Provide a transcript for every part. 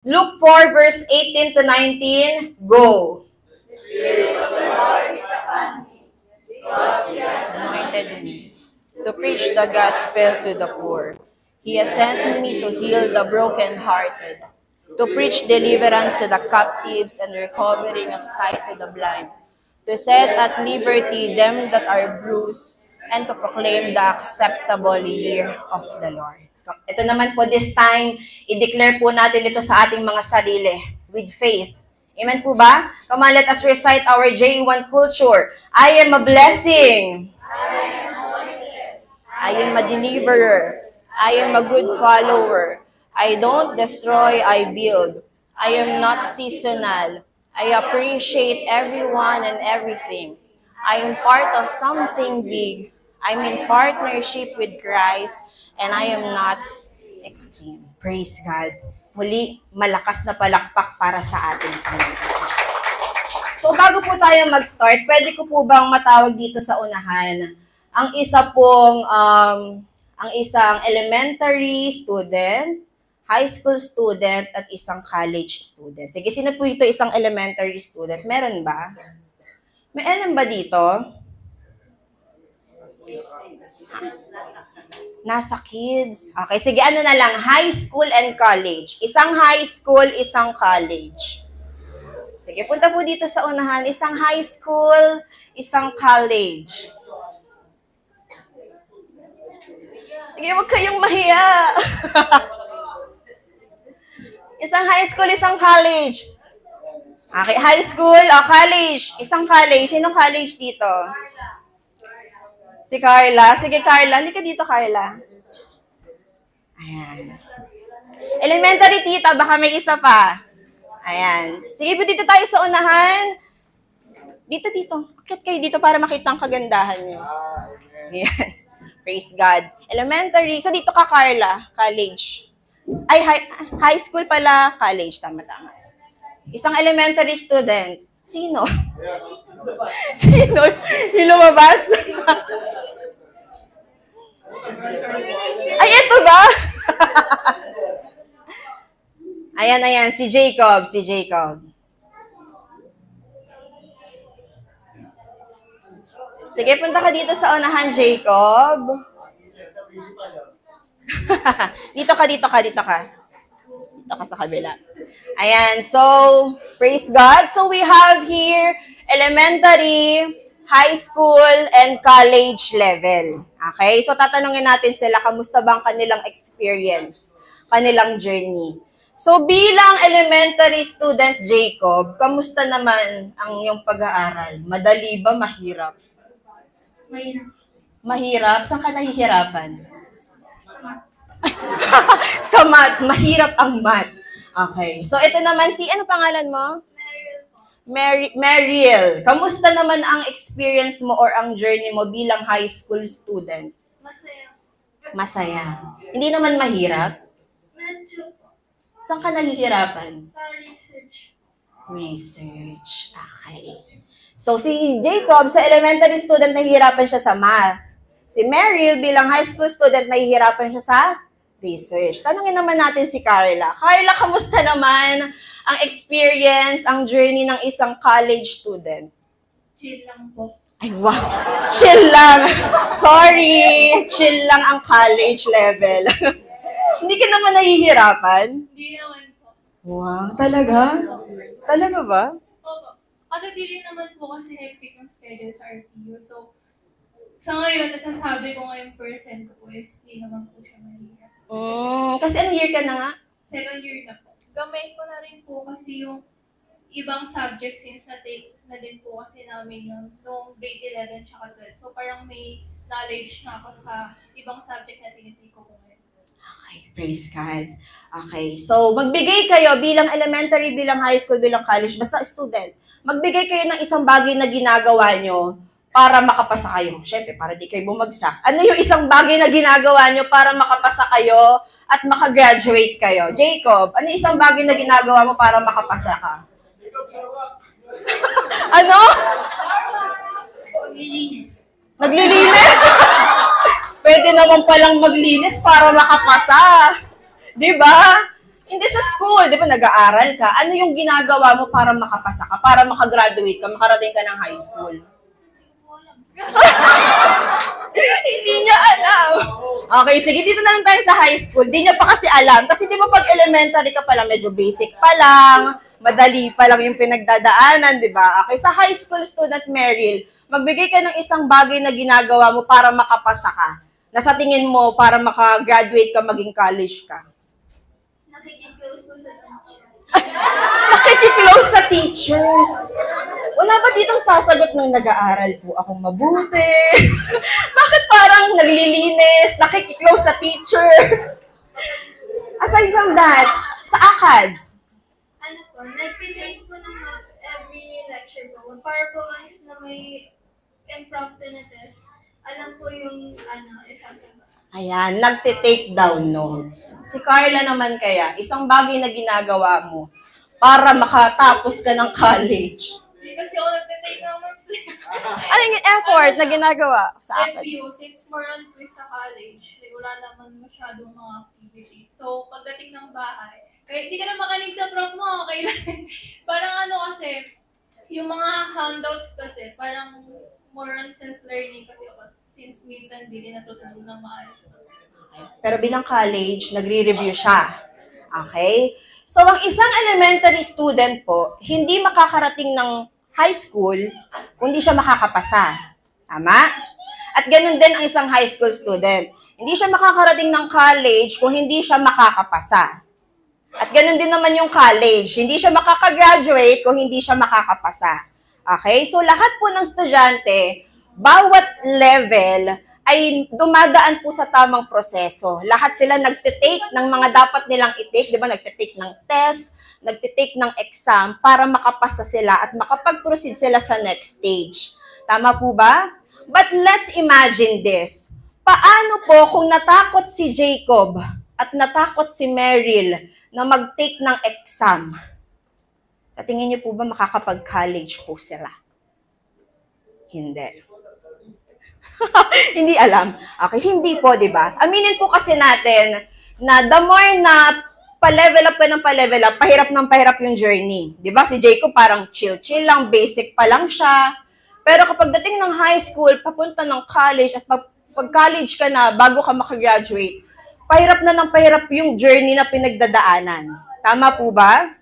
Luke 4, verse 18 to 19, go. The Spirit of the Lord is upon me, because He has anointed me to preach the gospel to the poor. He has sent me to heal the brokenhearted, to preach deliverance to the captives and recovering of sight to the blind, to set at liberty them that are bruised, and to proclaim the acceptable year of the Lord. Ito naman po this time, i-declare po natin ito sa ating mga sarili with faith. Amen po ba? Come on, let us recite our J1 culture. I am a blessing. I am a deliverer. I am a good follower. I don't destroy, I build. I am not seasonal. I appreciate everyone and everything. I am part of something big. I'm in partnership with Christ, and I am not extreme. Praise God. Muli, malakas na palakpak para sa ating Panginoon. So, bago po tayo mag-start, pwede ko po bang matawag dito sa unahan ang isang elementary student, high school student, at isang college student. Sige, sino po ito isang elementary student? Meron ba? May alam ba dito? Nasa kids. Okay, sige, ano na lang, high school and college. Isang high school, isang college. Sige, punta po dito sa unahan. Isang high school, isang college. Sige, huwag kayong mahiya. Isang high school, isang college. Okay, high school o college. Isang college. Sinong college dito? Si Carla. Sige, Carla. Halika dito, Carla. Ayan. Elementary, tita. Baka may isa pa. Ayan. Sige po, dito tayo sa unahan. Dito. Akit kayo dito para makita ang kagandahan niyo. Ayan. Praise God. Elementary. So, dito ka, Carla. College. Ay, high school pala. College. Tama. Isang elementary student. Sino? Sino? Yung lumabas? Ay, ito ba? Ayan. Si Jacob. Sige, punta ka dito sa unahan, Jacob. Dito ka. Dito ka sa kabila. Ayan, so, praise God. So, we have here elementary, high school, and college level. Okay? So, tatanungin natin sila, kamusta bang kanilang experience, kanilang journey. So, bilang elementary student, Jacob, kamusta naman ang iyong pag-aaral? Madali ba? Mahirap? Mahirap? Saan ka nahihirapan? sa math. Sa math. Mahirap ang math. Okay. So, ito naman ano pangalan mo? Mariel. Kamusta naman ang experience mo or ang journey mo bilang high school student? Masaya. Hindi naman mahirap? Medyo po. Saan ka nahihirapan? Sa research. Research. Okay. So, si Jacob, sa elementary student, nahihirapan siya sa math. Si Meryl, bilang high school student, nahihirapan siya sa research. Tanungin naman natin si Carla. Carla, kamusta naman ang experience, ang journey ng isang college student? Chill lang po. Ay, wow. Chill lang. Sorry. Chill lang ang college level. Hindi ka naman nahihirapan? Hindi naman po. Wow, talaga? Talaga ba? Opo. Kasi di rin naman po kasi hectic ang schedule sa RTU. So, sa ngayon, nasasabi ko ngayong percent ko po is hindi naman po siya mahirap. Kasi anong year ka na nga? Second year na po. Gamay ko na rin po kasi yung ibang subjects since na-take na din po kasi namin yung noong grade 11 tsaka 12. So parang may knowledge na ako sa ibang subject na tinitake ko po ngayon. Okay, praise God. Okay, so magbigay kayo bilang elementary, bilang high school, bilang college, basta student. Magbigay kayo ng isang bagay na ginagawa nyo para makapasa kayo. Siyempre, para di kayo bumagsak. Ano yung isang bagay na ginagawa nyo para makapasa kayo at makagraduate kayo? Jacob, ano yung isang bagay na ginagawa mo para makapasa ka? Ano? Paglilinis. Naglilinis? Pwede naman palang maglinis para makapasa. Di ba? Hindi sa school, di ba, nag-aaral ka. Ano yung ginagawa mo para makapasa ka, para makagraduate ka, makarating ka ng high school? Hindi niya alam. Okay, sige, dito na lang tayo sa high school. Di niya pa kasi alam. Kasi di ba pag elementary ka pa lang, medyo basic pa lang, madali pa lang yung pinagdadaanan, di ba? Okay, sa high school student, Meryl, magbigay ka ng isang bagay na ginagawa mo para makapasa ka. Na sa tingin mo, para makagraduate ka, maging college ka. Nakikiclose po sa teachers. Nakikiklose sa teachers. Wala ba ditong sasagot ng nag-aaral po akong mabuti? Bakit parang naglilinis, nakikiklose sa teacher? Aside from that, sa ACADS, Ano po, nagtitake po ng notes every lecture po. Para po once na may impromptu na test, alam po yung isasagot. ayan, nagte-take down notes. Si Carla naman kaya, isang bagay na ginagawa mo para makatapos ka ng college. Hindi kasi ako nagtitake ng notes. Ano yung effort na ginagawa sa akin? FU, since more on quiz sa college, wala naman masyadong mga activity. So, pagdating ng bahay, kahit hindi ka na makinig sa prof mo, okay lang. Parang kasi, yung mga handouts kasi, parang more on self-learning kasi ako, since minsan hindi rin natutunan ng maayos. Pero bilang college, nagre-review siya. Okay? So, ang isang elementary student po, hindi makakarating ng high school kung hindi siya makakapasa. Tama? At ganun din ang isang high school student. Hindi siya makakarating ng college kung hindi siya makakapasa. At ganun din naman yung college. Hindi siya makakagraduate kung hindi siya makakapasa. Okay? So, lahat po ng estudyante, bawat level ay dumadaan po sa tamang proseso. Lahat sila nagtitake ng mga dapat nilang i-take, di ba? Nagtitake ng test, nagtitake ng exam para makapasa sila at makapag-proceed sila sa next stage. Tama po ba? But let's imagine this. Paano po kung natakot si Jacob at natakot si Meryl na mag-take ng exam? Sa tingin niyo po ba makakapag-college po sila? Hindi. Hindi alam. Okay, hindi po, di ba? Aminin po kasi natin na the more na pa-level up ka ng pa-level up, pahirap ng pahirap yung journey. Di ba? Si Jacob parang chill-chill lang, basic pa lang siya. Pero kapag dating ng high school, papunta ng college, at pag-college ka na, bago ka makagraduate, pahirap na ng pahirap yung journey na pinagdadaanan. Tama po ba?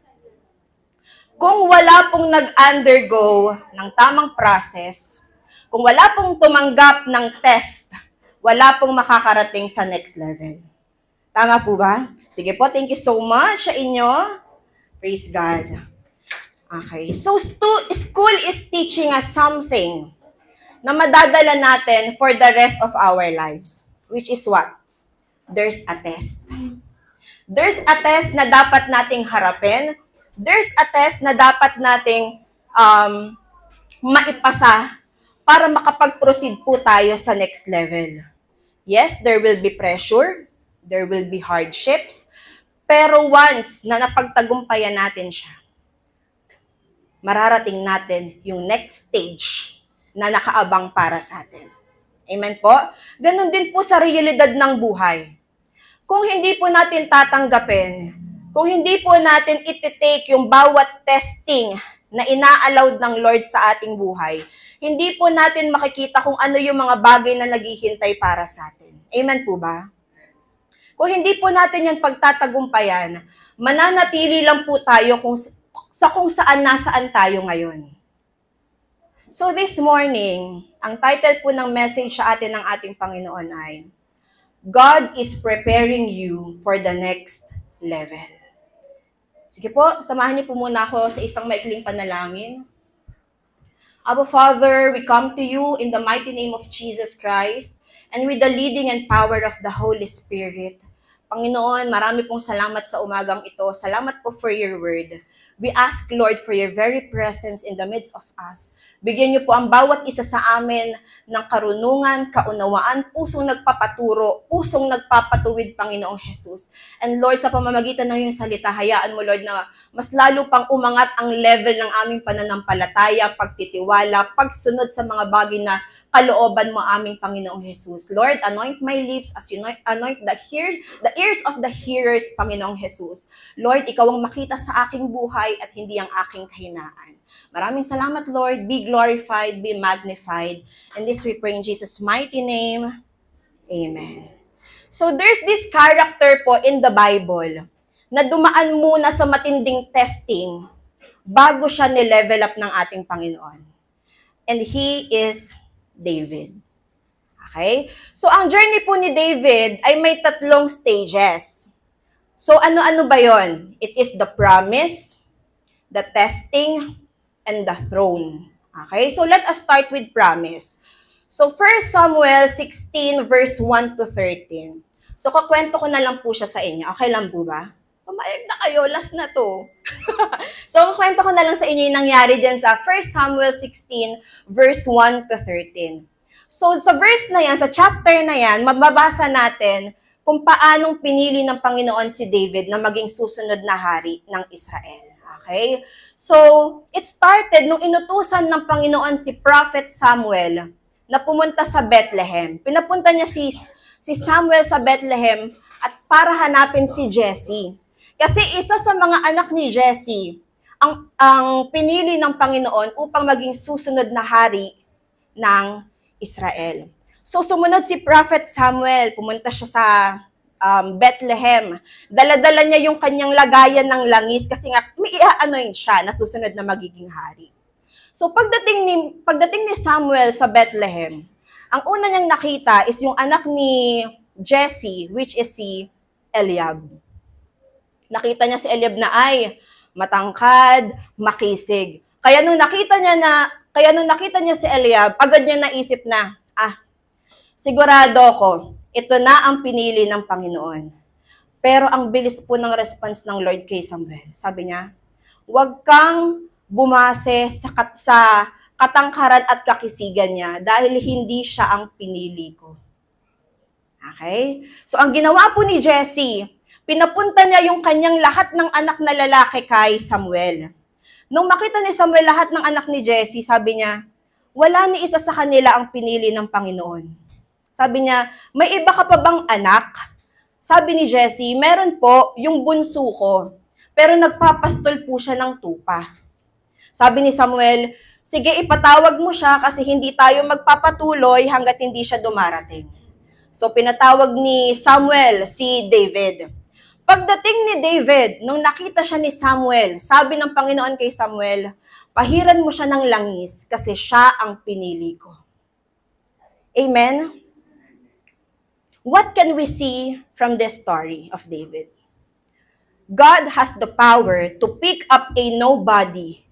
Kung wala pong nag-undergo ng tamang process, kung wala pong tumanggap ng test, wala pong makakarating sa next level. Tama po ba? Sige po, thank you so much sa inyo. Praise God. Okay, so school is teaching us something na madadala natin for the rest of our lives. Which is what? There's a test. There's a test na dapat nating harapin. There's a test na dapat nating maipasa para makapag-proceed po tayo sa next level. Yes, there will be pressure, there will be hardships, pero once na napagtagumpayan natin siya, mararating natin yung next stage na nakaabang para sa atin. Amen po? Ganon din po sa realidad ng buhay. Kung hindi po natin tatanggapin, kung hindi po natin iti-take yung bawat testing na ina-allowed ng Lord sa ating buhay, hindi po natin makikita kung ano yung mga bagay na naghihintay para sa atin. Amen po ba? Kung hindi po natin yan pagtatagumpayan, mananatili lang po tayo kung saan nasaan tayo ngayon. So this morning, ang title po ng message sa atin ng ating Panginoon ay, God is preparing you for the next level. Sige po, samahan niyo po muna ako sa isang maikling panalangin. Abba Father, we come to you in the mighty name of Jesus Christ and with the leading and power of the Holy Spirit. Panginoon, marami pong salamat sa umagang ito. Salamat po for your word. We ask, Lord, for your very presence in the midst of us. Bigyan niyo po ang bawat isa sa amin ng karunungan, kaunawaan, pusong nagpapaturo, pusong nagpapatuwid, Panginoong Jesus. And Lord, sa pamamagitan ng iyong salita, hayaan mo, Lord, na mas lalo pang umangat ang level ng aming pananampalataya, pagtitiwala, pagsunod sa mga bagay na kalooban mo aming Panginoong Jesus. Lord, anoint my lips as you anoint the ears of the hearers, Panginoong Jesus. Lord, ikaw ang makita sa aking buhay at hindi ang aking kahinaan. Maraming salamat, Lord. Be glorified, be magnified. And this we pray in Jesus' mighty name. Amen. So there's this character po in the Bible na dumaan muna sa matinding testing bago siya ni-level up ng ating Panginoon. And he is David. Okay? So ang journey po ni David ay may 3 stages. So ano-ano ba yon? It is the promise, the testing, and the throne. Okay? So let us start with promise. So 1 Samuel 16 verse 1 to 13. So kukwento ko na lang po siya sa inyo. Okay lang po ba? Pumayag na kayo, last na to. So kukwento ko na lang sa inyo yung nangyari dyan sa 1 Samuel 16 verse 1 to 13. So sa verse na yan, sa chapter na yan, mababasa natin kung paanong pinili ng Panginoon si David na maging susunod na hari ng Israel. Okay? So, it started nung inutusan ng Panginoon si Prophet Samuel na pumunta sa Bethlehem. Pinapunta niya si Samuel sa Bethlehem at para hanapin si Jesse. Kasi isa sa mga anak ni Jesse ang pinili ng Panginoon upang maging susunod na hari ng Israel. So sumunod si Prophet Samuel, pumunta siya sa Bethlehem. Dala-dala niya yung kanyang lagayan ng langis kasi nga may iaanoin siya na susunod na magiging hari. So pagdating ni Samuel sa Bethlehem, ang una niyang nakita is yung anak ni Jesse, which is si Eliab. Nakita niya si Eliab na ay matangkad, makisig. Kaya nung nakita niya si Eliab, agad niya naisip na, sigurado ko, ito na ang pinili ng Panginoon. Pero ang bilis po ng response ng Lord kay Samuel. Sabi niya, huwag kang bumase sa katangkaran at kakisigan niya dahil hindi siya ang pinili ko. Okay? So ang ginawa po ni Jesse, pinapunta niya yung kanyang lahat ng anak na lalaki kay Samuel. Nung makita ni Samuel lahat ng anak ni Jesse, sabi niya, wala ni isa sa kanila ang pinili ng Panginoon. Sabi niya, may iba ka pa bang anak? Sabi ni Jesse, meron po yung bunso ko, pero nagpapastol po siya ng tupa. Sabi ni Samuel, sige ipatawag mo siya kasi hindi tayo magpapatuloy hanggat hindi siya dumarating. So pinatawag ni Samuel si David. Pagdating ni David, nung nakita siya ni Samuel, sabi ng Panginoon kay Samuel, pahiran mo siya ng langis kasi siya ang pinili ko. Amen? What can we see from this story of David? God has the power to pick up a nobody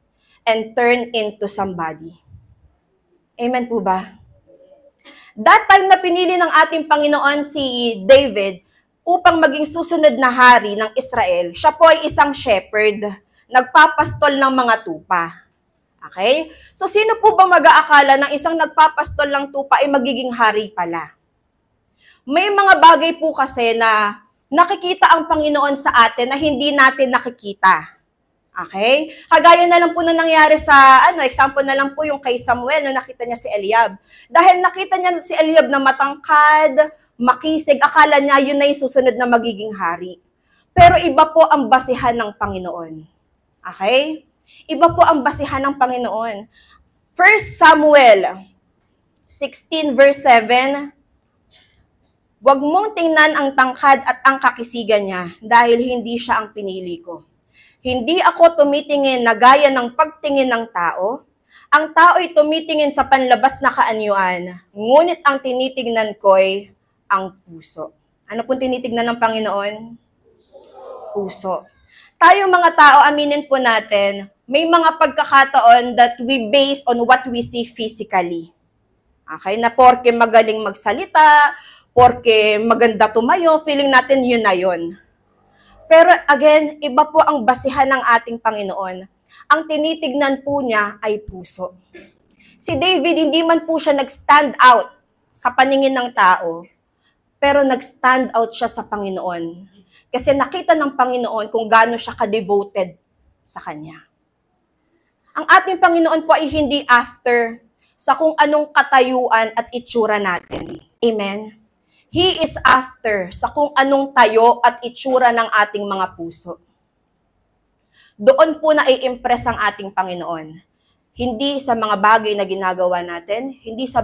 and turn into somebody. Amen po ba? That time na pinili ng ating Panginoon si David upang maging susunod na hari ng Israel, siya po ay isang shepherd, nagpapastol ng mga tupa. Okay? So sino po ba mag-aakala ng isang nagpapastol ng tupa ay magiging hari pala? May mga bagay po kasi na nakikita ang Panginoon sa atin na hindi natin nakikita. Okay? Kagaya na lang po na nangyari sa, example na lang po yung kay Samuel, no, nakita niya si Eliab. Dahil nakita niya si Eliab na matangkad, makisig, akala niya yun na yung susunod na magiging hari. Pero iba po ang basihan ng Panginoon. Okay? Iba po ang basihan ng Panginoon. 1 Samuel 16 verse 7, huwag mong tingnan ang tangkad at ang kakisigan niya dahil hindi siya ang pinili ko. Hindi ako tumitingin na gaya ng pagtingin ng tao. Ang tao'y tumitingin sa panlabas na kaanyuan, ngunit ang tinitignan ko'y ang puso. Ano pong tinitignan ng Panginoon? Puso. Tayo mga tao, aminin po natin, may mga pagkakataon that we base on what we see physically. Okay? Na porke magaling magsalita, porke maganda tumayo, feeling natin yun na yun. Pero again, iba po ang basihan ng ating Panginoon. Ang tinitignan po niya ay puso. Si David, hindi man po siya nag-stand out sa paningin ng tao, pero nag-stand out siya sa Panginoon. Kasi nakita ng Panginoon kung gaano siya ka-devoted sa Kanya. Ang ating Panginoon po ay hindi after sa kung anong katayuan at itsura natin. Amen? He is after sa kung anong tayo at itsura ng ating mga puso. Doon po na i-impress ang ating Panginoon. Hindi sa mga bagay na ginagawa natin, hindi sa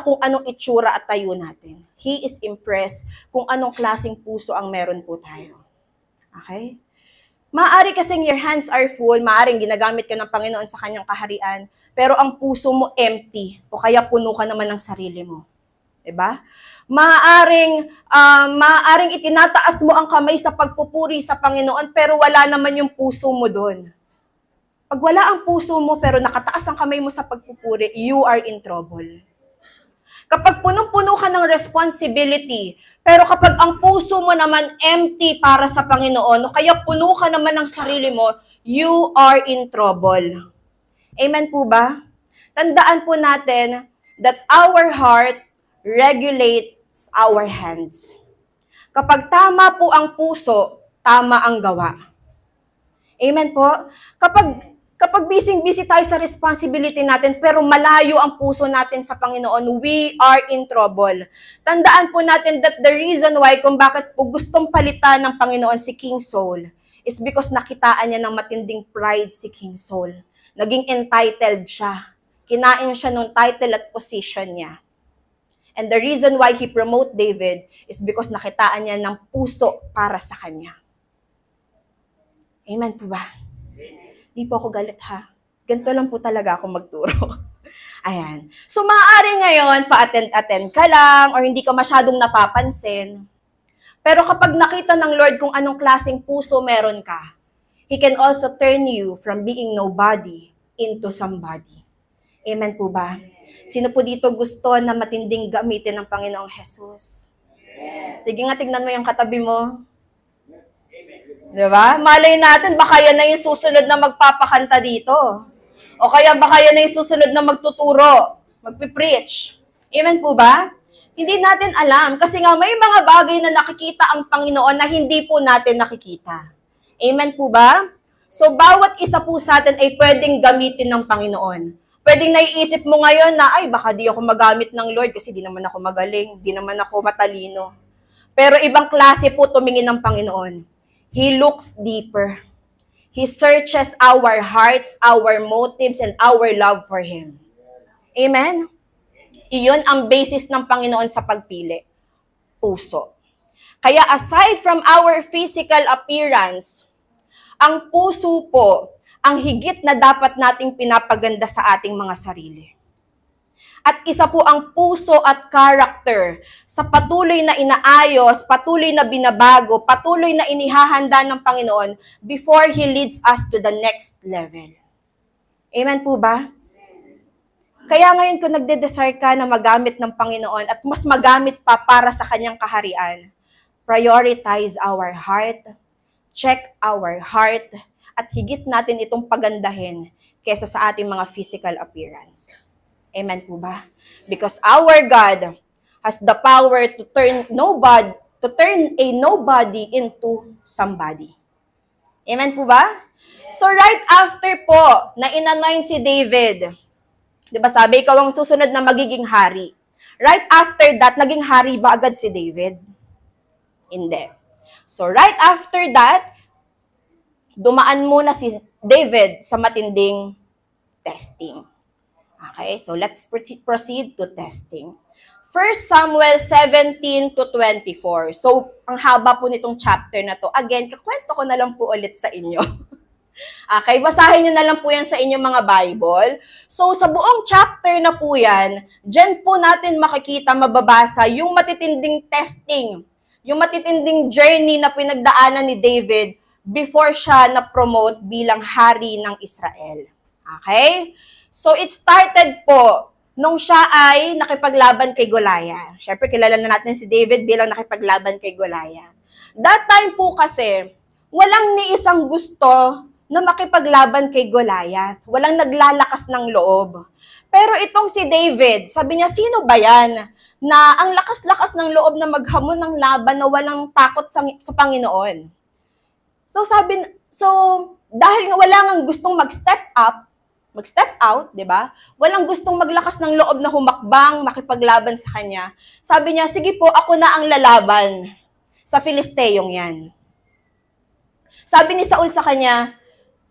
kung anong itsura at tayo natin. He is impressed kung anong klaseng puso ang meron po tayo. Okay? Maaari kasing your hands are full, maaring ginagamit ka ng Panginoon sa kanyang kaharian, pero ang puso mo empty, o kaya puno ka naman ng sarili mo. Diba? Maaring itinataas mo ang kamay sa pagpupuri sa Panginoon, pero wala naman yung puso mo doon. Pag wala ang puso mo, pero nakataas ang kamay mo sa pagpupuri, you are in trouble. Kapag punong-puno ka ng responsibility, pero kapag ang puso mo naman empty para sa Panginoon, o kaya puno ka naman ng sarili mo, you are in trouble. Amen po ba? Tandaan po natin that our heart regulates our hands. Kapag tama po ang puso, tama ang gawa. Amen po? Kapag busy-busy tayo sa responsibility natin, pero malayo ang puso natin sa Panginoon, we are in trouble. Tandaan po natin that the reason why kung bakit po gustong palitan ng Panginoon si King Saul is because nakitaan niya ng matinding pride si King Saul. Naging entitled siya. Kinain siya ng title at position niya. And the reason why he promote David is because nakitaan niya ng puso para sa kanya. Amen po ba? Di po ako galit ha. Ganito lang po talaga ako magturo. Ayan. So maaari ngayon, pa-attend ka lang or hindi ka masyadong napapansin. Pero kapag nakita ng Lord kung anong klaseng puso meron ka, He can also turn you from being nobody into somebody. Amen po ba? Sino po dito gusto na matinding gamitin ng Panginoong Jesus? Sige nga, tignan mo yung katabi mo. Diba? Malay natin, baka yan na yung susunod na magpapakanta dito. O kaya baka yan na yung susunod na magtuturo, magpipreach. Amen po ba? Hindi natin alam. Kasi nga may mga bagay na nakikita ang Panginoon na hindi po natin nakikita. Amen po ba? So, bawat isa po sa atin ay pwedeng gamitin ng Panginoon. Pwedeng naiisip mo ngayon na, ay, baka di ako magamit ng Lord kasi di naman ako magaling, di naman ako matalino. Pero ibang klase po tumingin ng Panginoon. He looks deeper. He searches our hearts, our motives, and our love for Him. Amen? Iyon ang basis ng Panginoon sa pagpili. Puso. Kaya aside from our physical appearance, ang puso po, ang higit na dapat nating pinapaganda sa ating mga sarili. At isa po ang puso at character sa patuloy na inaayos, patuloy na binabago, patuloy na inihahanda ng Panginoon before He leads us to the next level. Amen po ba? Kaya ngayon kung nagde-desire ka na magamit ng Panginoon at mas magamit pa para sa Kanyang kaharian, prioritize our heart, check our heart, at higit natin itong pagandahin kesa sa ating mga physical appearance. Amen po ba? Because our God has the power to turn a nobody into somebody. Amen po ba? So right after po na in-anoint si David, di ba sabi, ikaw ang susunod na magiging hari. Right after that, naging hari ba agad si David? Hindi. So right after that, dumaan muna si David sa matinding testing. Okay, so let's proceed to testing. 1 Samuel 17 to 24. So, ang haba po nitong chapter na to. Again, kakwento ko na lang po ulit sa inyo. Okay, basahin nyo na lang po yan sa inyong mga Bible. So, sa buong chapter na po yan, dyan po natin makikita, mababasa yung matitinding testing, yung matitinding journey na pinagdaanan ni David before siya na-promote bilang hari ng Israel. Okay? So, it started po nung siya ay nakipaglaban kay Goliath. Siyempre, kilala na natin si David bilang nakipaglaban kay Goliath. That time po kasi, walang ni isang gusto na makipaglaban kay Goliath. Walang naglalakas ng loob. Pero itong si David, sabi niya, sino ba yan? Na ang lakas-lakas ng loob na maghamon ng laban na walang takot sa Panginoon. So dahil nga wala nang gustong mag-step up, mag-step out, di ba? Walang gustong maglakas ng loob na humakbang, makipaglaban sa kanya. Sabi niya, sige po, ako na ang lalaban sa Filisteyong yan. Sabi ni Saul sa kanya,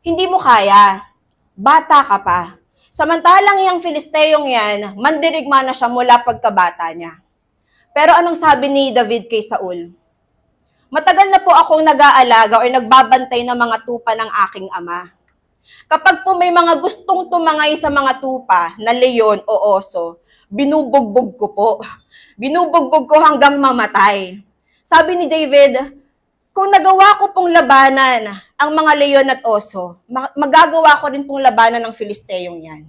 hindi mo kaya, bata ka pa. Samantalang yung Filisteyong yan, mandirigma na siya mula pagkabata niya. Pero anong sabi ni David kay Saul? Matagal na po akong nag-aalaga o nagbabantay ng mga tupa ng aking ama. Kapag po may mga gustong tumangay sa mga tupa na leon o oso, binubugbog ko po. Binubugbog ko hanggang mamatay. Sabi ni David, kung nagawa ko pong labanan ang mga leon at oso, magagawa ko rin pong labanan ng Filisteyong yan.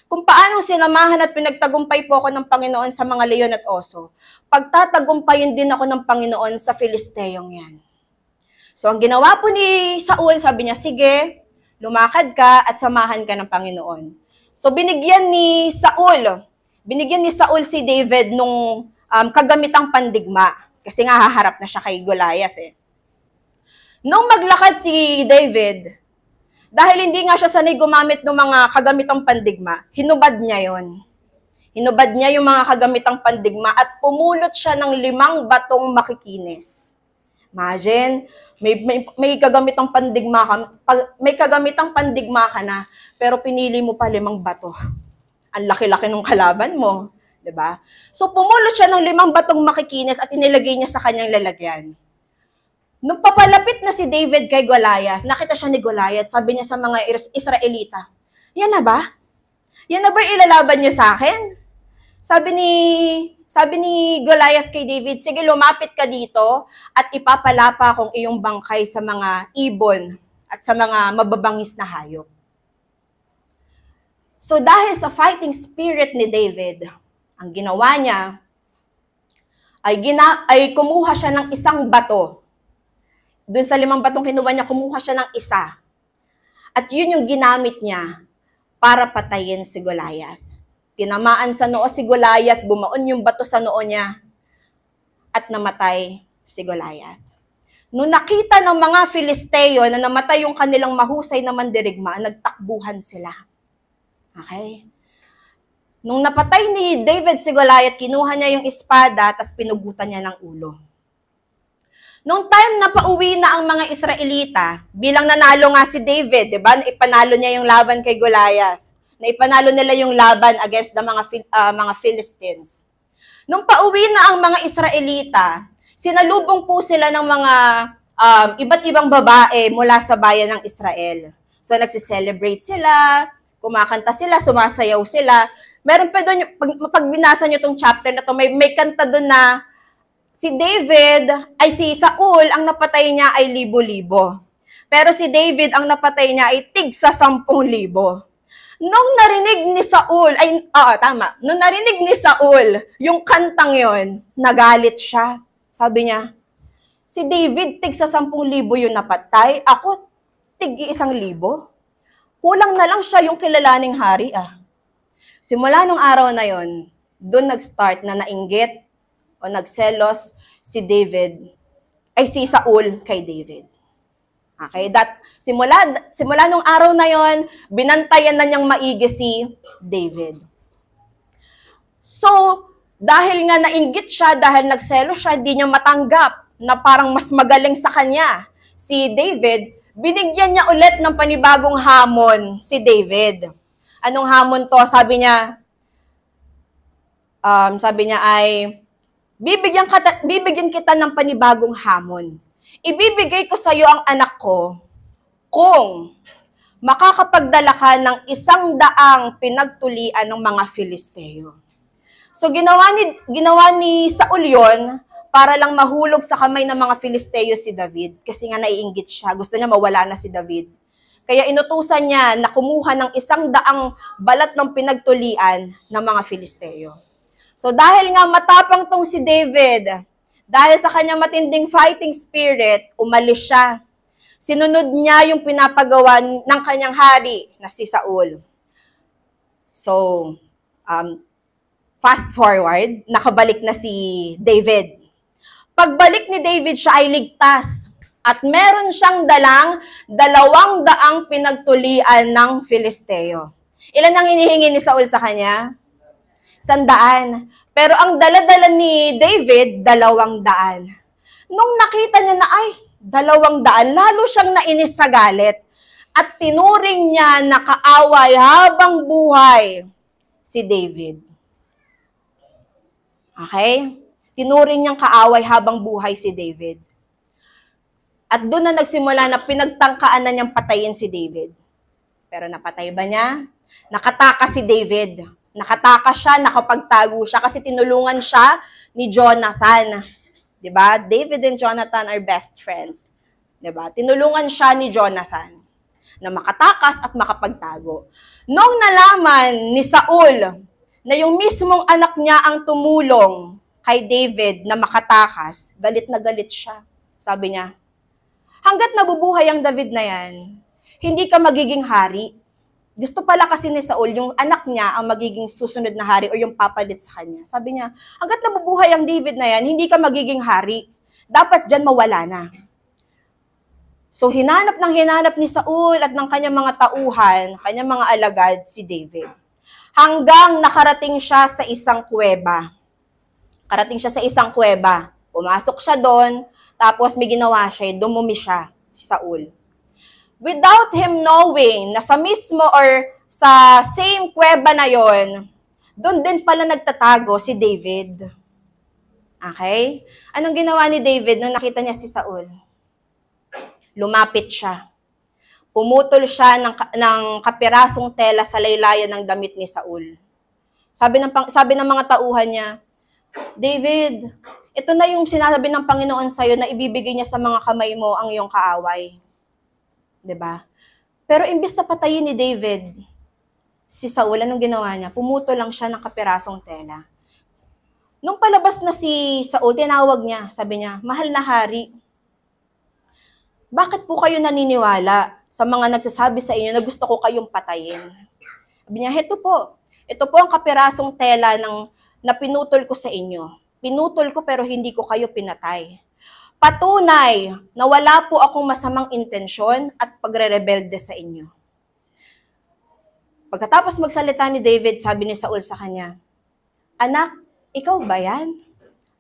Kung paano sinamahan at pinagtagumpay po ako ng Panginoon sa mga leon at oso, pagtatagumpayin din ako ng Panginoon sa Filisteyong yan. So ang ginawa po ni Saul, sabi niya, sige, lumakad ka at samahan ka ng Panginoon. So binigyan ni Saul si David nung kagamitang pandigma. Kasi nga haharap na siya kay Goliath eh. Nung maglakad si David, dahil hindi nga siya sanay gumamit ng mga kagamitang pandigma, hinubad niya yon. Hinubad niya yung mga kagamitang pandigma at pumulot siya ng 5 batong makikinis. Imagine, may kagamitang pandigma ka na, pero pinili mo pa 5 bato. Ang laki-laki ng kalaban mo, 'di ba? So pumulot siya ng 5 batong makikinis at inilagay niya sa kanyang lalagyan. Nung papalapit na si David kay Goliath, nakita siya ni Goliath, sabi niya sa mga Israelita, yan na ba? Yan na ba ilalaban niyo sa akin? Sabi ni Goliath kay David, sige lumapit ka dito at ipapalapa kong iyong bangkay sa mga ibon at sa mga mababangis na hayop. So dahil sa fighting spirit ni David, ang ginawa niya ay kumuha siya ng 1 bato. Doon sa 5 batong kinuha niya, kumuha siya ng 1. At yun yung ginamit niya para patayin si Goliath. Tinamaan sa noo si Goliath, bumaon yung bato sa noo niya, at namatay si Goliath. Nung nakita ng mga Filisteo na namatay yung kanilang mahusay na mandirigma, nagtakbuhan sila. Okay? Nung napatay ni David si Goliath, kinuha niya yung espada, tapos pinugutan niya ng ulo. Nung time na pauwi na ang mga Israelita, bilang nanalo nga si David, di ba? Ipanalo niya yung laban kay Goliath. Na ipanalo nila yung laban against the mga Philistines. Nung pauwi na ang mga Israelita, sinalubong po sila ng mga iba't ibang babae mula sa bayan ng Israel. So nagsiselebrate sila, kumakanta sila, sumasayaw sila. Meron pa doon, pag binasa nyo itong chapter na to, may kanta doon na si Saul, ang napatay niya ay 1,000-libo. Pero si David, ang napatay niya ay tig-sa 10,000. Nung narinig ni Saul yung kantang yon, nagalit siya. Sabi niya, si David tig-sa 10,000 yung napatay, ako tig-1,000. Kulang na lang siya yung kilalaning hari ah. Simula nung araw na yon, doon nag-start na nainggit o nagselos si Saul kay David. Okay, simula nung araw na yon, binantayan na niyang maigi si David. So, dahil nga nainggit siya, dahil nagselos siya, hindi niya matanggap na parang mas magaling sa kanya si David, binigyan niya ulit ng panibagong hamon si David. Anong hamon to? Sabi niya ay, bibigyan kita ng panibagong hamon. Ibibigay ko sa iyo ang anak ko kung makakapagdala ka ng 100 pinagtulian ng mga Filisteo. So ginawa ni Saul yon para lang mahulog sa kamay ng mga Filisteo si David kasi nga naiinggit siya. Gusto niya mawala na si David. Kaya inutusan niya na kumuha ng 100 balat ng pinagtulian ng mga Filisteo. So dahil nga matapang tong si David, dahil sa kanyang matinding fighting spirit, umalis siya. Sinunod niya yung pinapagawa ng kanyang hari na si Saul. So, fast forward, nakabalik na si David. Pagbalik ni David, siya ay ligtas. At meron siyang dalang 200 pinagtulian ng Filisteo. Ilan ang hinihingi ni Saul sa kanya? 100. Pero ang dala-dala ni David, 200. Nung nakita niya na, ay, 200, lalo siyang nainis sa galit. At tinuring niya na kaaway habang buhay si David. Okay? Tinuring niyang kaaway habang buhay si David. At doon na nagsimula na pinagtangkaan na niyang patayin si David. Pero napatay ba niya? Nakatakas si David. Nakatakas siya, nakapagtago siya kasi tinulungan siya ni Jonathan. 'Di ba? David and Jonathan are best friends. 'Di ba? Tinulungan siya ni Jonathan na makatakas at makapagtago. Nung nalaman ni Saul na yung mismong anak niya ang tumulong kay David na makatakas, galit na galit siya. Sabi niya, hanggat nabubuhay ang David na yan, hindi ka magiging hari. Gusto pala kasi ni Saul, yung anak niya ang magiging susunod na hari o yung papalit sa kanya. Sabi niya, hanggat nabubuhay ang David na yan, hindi ka magiging hari. Dapat dyan mawala na. So hinanap ni Saul at ng kanyang mga tauhan, kanyang mga alagad, si David. Hanggang nakarating siya sa isang kuweba. Pumasok siya doon, tapos may ginawa siya, dumumi siya, si Saul. Without him knowing na sa mismo or sa same kuweba na yon, doon din pala nagtatago si David. Okay? Anong ginawa ni David nung nakita niya si Saul? Lumapit siya. Pumutol siya ng kapirasong tela sa laylayan ng damit ni Saul. Sabi ng mga tauhan niya, David, ito na yung sinasabi ng Panginoon sa'yo na ibibigay niya sa mga kamay mo ang iyong kaaway. 'Di ba? Pero imbis na patayin ni David, si Saul, anong ginawa niya? Pumutol lang siya ng kapirasong tela. Nung palabas na si Saul, tinawag niya, sabi niya, mahal na hari, bakit po kayo naniniwala sa mga nagsasabi sa inyo na gusto ko kayong patayin? Sabi niya, ito po ang kapirasong tela na pinutol ko sa inyo. Pinutol ko pero hindi ko kayo pinatay. Patunay na wala po akong masamang intensyon at pagre-rebelde sa inyo. Pagkatapos magsalita ni David, sabi ni Saul sa kanya, anak, ikaw ba yan?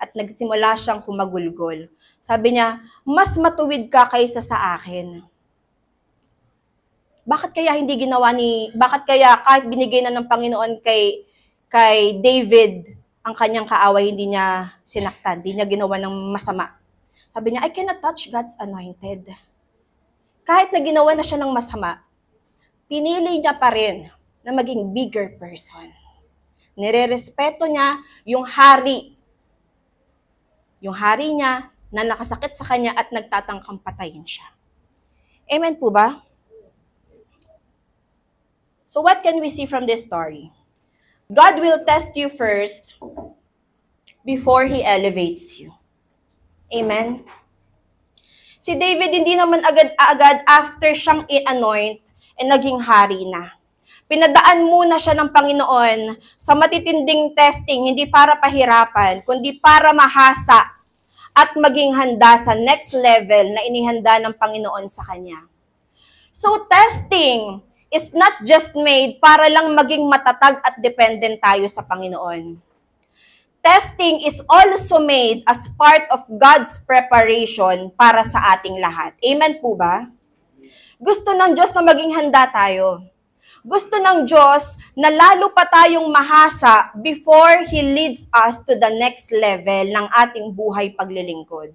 At nagsimula siyang humagulgol. Sabi niya, mas matuwid ka kaysa sa akin. Bakit kaya kahit binigay na ng Panginoon kay David ang kanyang kaaway, hindi niya sinaktan, hindi niya ginawa ng masama? Sabi niya, I cannot touch God's anointed. Kahit na ginawa na siya ng masama, pinili niya pa rin na maging bigger person. Nirerespeto niya yung hari. Yung hari niya na nakasakit sa kanya at nagtatangkang patayin siya. Amen po ba? So what can we see from this story? God will test you first before He elevates you. Amen? Si David, hindi naman agad-agad after siyang i-anoint, naging hari na. Pinadaan muna siya ng Panginoon sa matitinding testing, hindi para pahirapan, kundi para mahasa at maging handa sa next level na inihanda ng Panginoon sa kanya. So testing is not just made para lang maging matatag at dependent tayo sa Panginoon. Testing is also made as part of God's preparation para sa ating lahat. Amen po ba? Gusto ng Diyos na maging handa tayo. Gusto ng Diyos na lalo pa tayong mahasa before He leads us to the next level ng ating buhay paglilingkod.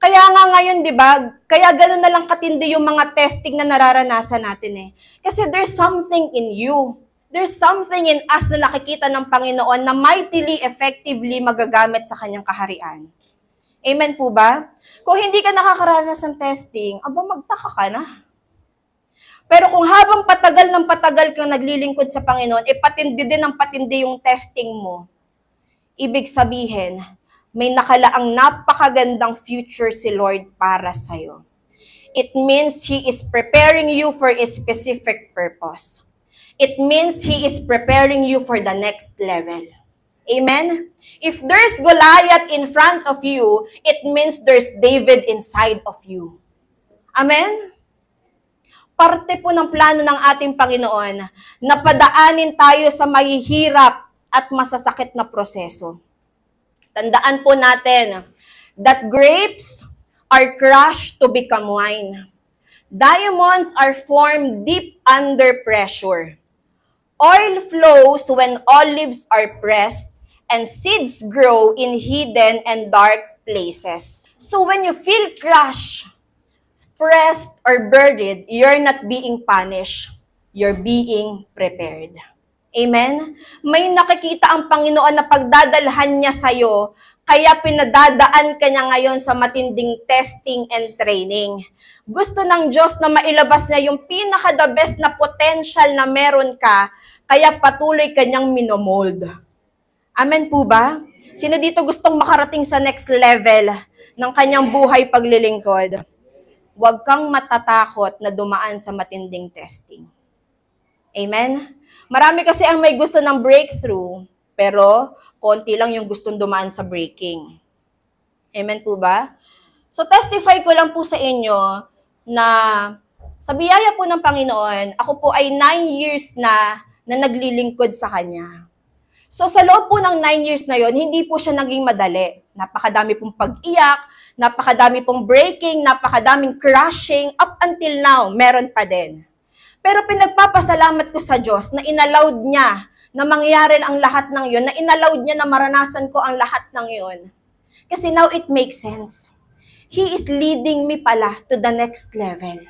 Kaya nga ngayon, di ba, kaya gano'n na lang katindi yung mga testing na nararanasan natin eh. Kasi there's something in you. There's something in us na nakikita ng Panginoon na mightily, effectively magagamit sa Kanyang kaharian. Amen po ba? Kung hindi ka nakakaranas ng testing, magtaka ka na. Pero kung habang patagal ng patagal kang naglilingkod sa Panginoon, patindi din ng patindi yung testing mo. Ibig sabihin, may nakalaang napakagandang future si Lord para sa'yo. It means He is preparing you for a specific purpose. It means He is preparing you for the next level. Amen? If there's Goliath in front of you, it means there's David inside of you. Amen? Parte po ng plano ng ating Panginoon na padaanin tayo sa mahihirap at masasakit na proseso. Tandaan po natin that grapes are crushed to become wine. Diamonds are formed deep under pressure. Oil flows when olives are pressed, and seeds grow in hidden and dark places. So when you feel crushed, pressed, or buried, you're not being punished. You're being prepared. Amen? May nakikita ang Panginoon na pagdadalhan niya sa'yo, kaya pinadadaan ka niya ngayon sa matinding testing and training. Gusto ng Diyos na mailabas niya yung pinaka-the best na potential na meron ka, kaya patuloy ka niyang minomold. Amen po ba? Sino dito gustong makarating sa next level ng kanyang buhay paglilingkod? Huwag kang matatakot na dumaan sa matinding testing. Amen? Marami kasi ang may gusto ng breakthrough, pero konti lang yung gustong dumaan sa breaking. Amen po ba? So testify ko lang po sa inyo na sa biyaya po ng Panginoon, ako po ay 9 years na naglilingkod sa Kanya. So sa loob po ng 9 years na yon, hindi po siya naging madali. Napakadami pong pag-iyak, napakadami pong breaking, napakadaming crashing, up until now, meron pa din. Pero pinagpapasalamat ko sa Diyos na inallowed niya na mangyari ang lahat ng yun, na inallowed niya na maranasan ko ang lahat ng yun. Kasi now it makes sense. He is leading me pala to the next level.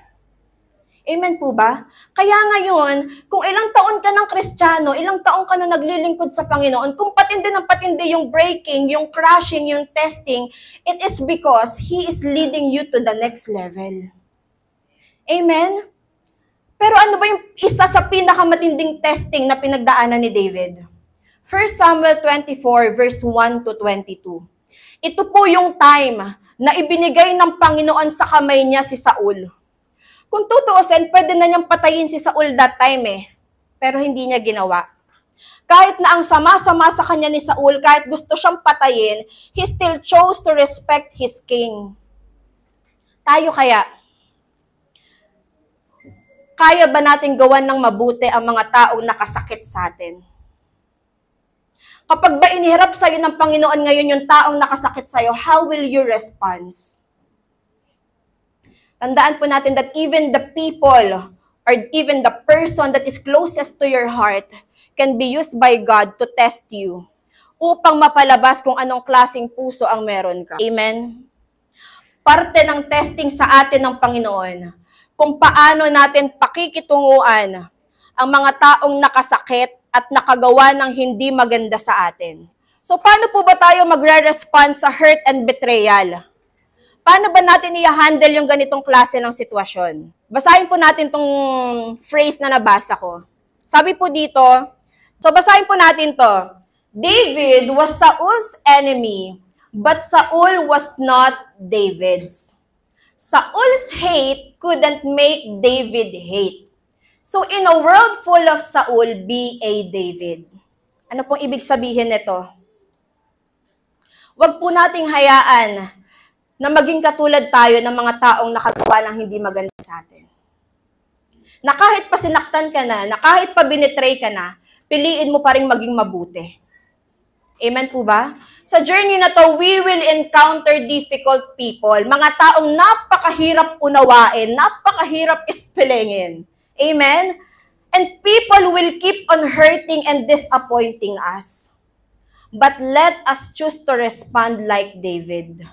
Amen po ba? Kaya ngayon, kung ilang taon ka ng Kristiyano, ilang taon ka na naglilingkod sa Panginoon, kung patindi ng patindi yung breaking, yung crashing, yung testing, it is because He is leading you to the next level. Amen? Pero ano ba yung isa sa pinakamatinding testing na pinagdaanan ni David? 1 Samuel 24 verse 1 to 22. Ito po yung time na ibinigay ng Panginoon sa kamay niya si Saul. Kung tutuusin, pwede na niyang patayin si Saul that time pero hindi niya ginawa. Kahit na ang sama-sama sa kanya ni Saul, kahit gusto siyang patayin, he still chose to respect his king. Tayo kaya ba natin gawan ng mabuti ang mga taong nakasakit sa atin? Kapag ba inihirap sa'yo ng Panginoon ngayon yung taong nakasakit sa'yo, how will you respond? Tandaan po natin that even the people or even the person that is closest to your heart can be used by God to test you upang mapalabas kung anong klaseng puso ang meron ka. Amen? Parte ng testing sa atin ng Panginoon kung paano natin pakikitunguan ang mga taong nakasakit at nakagawa ng hindi maganda sa atin. So, paano po ba tayo magre-respond sa hurt and betrayal? Paano ba natin i-handle yung ganitong klase ng sitwasyon? Basahin po natin tong phrase na nabasa ko. Sabi po dito, so basahin po natin to. David was Saul's enemy, but Saul was not David's. Saul's hate couldn't make David hate. So in a world full of Saul, be a David. Ano pong ibig sabihin nito? Huwag po nating hayaan na maging katulad tayo ng mga taong nakagawa ng hindi maganda sa atin. Na kahit pa sinaktan ka na kahit pa binetray ka na, piliin mo pa rin maging mabuti. Amen po ba? Sa journey na to, we will encounter difficult people. Mga taong napakahirap unawain, napakahirap ispilingin. Amen? And people will keep on hurting and disappointing us. But let us choose to respond like David.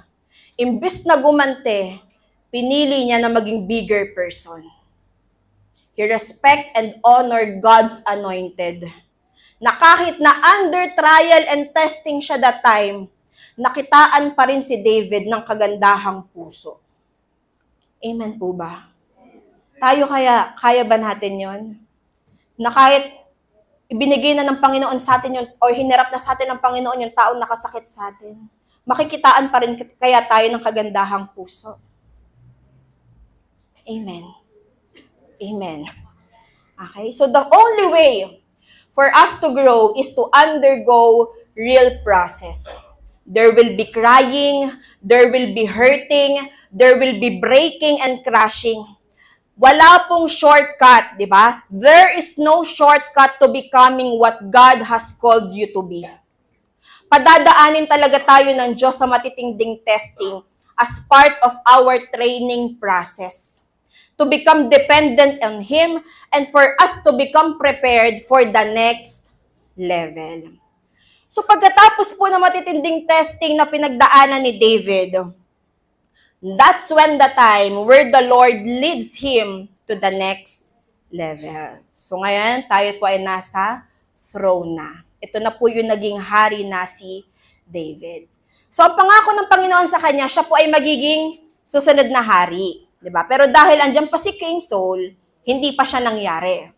Imbis na gumante, pinili niya na maging bigger person. He respect and honor God's anointed. Na kahit na under trial and testing siya that time, nakitaan pa rin si David ng kagandahang puso. Amen po ba? Tayo kaya ba natin yon? Na kahit ibinigay na ng Panginoon sa atin yun, o hinirap na sa atin ng Panginoon yung taong nakasakit sa atin, makikitaan pa rin kaya tayo ng kagandahang puso. Amen. Amen. Okay? So the only way for us to grow is to undergo real process. there will be crying, there will be hurting, there will be breaking and crashing. Wala pong shortcut, di ba? There is no shortcut to becoming what God has called you to be. Padadaanin talaga tayo ng Diyos sa matitinding testing as part of our training process. To become dependent on Him and for us to become prepared for the next level. So pagkatapos po ng matitinding testing na pinagdaanan ni David, that's when the time where the Lord leads him to the next level. So ngayon, tayo po ay nasa throne na. Ito na po yung naging hari na si David. So ang pangako ng Panginoon sa kanya, siya po ay magiging susunod na hari. Diba? Pero dahil andyan pa si King Saul, hindi pa siya nangyari.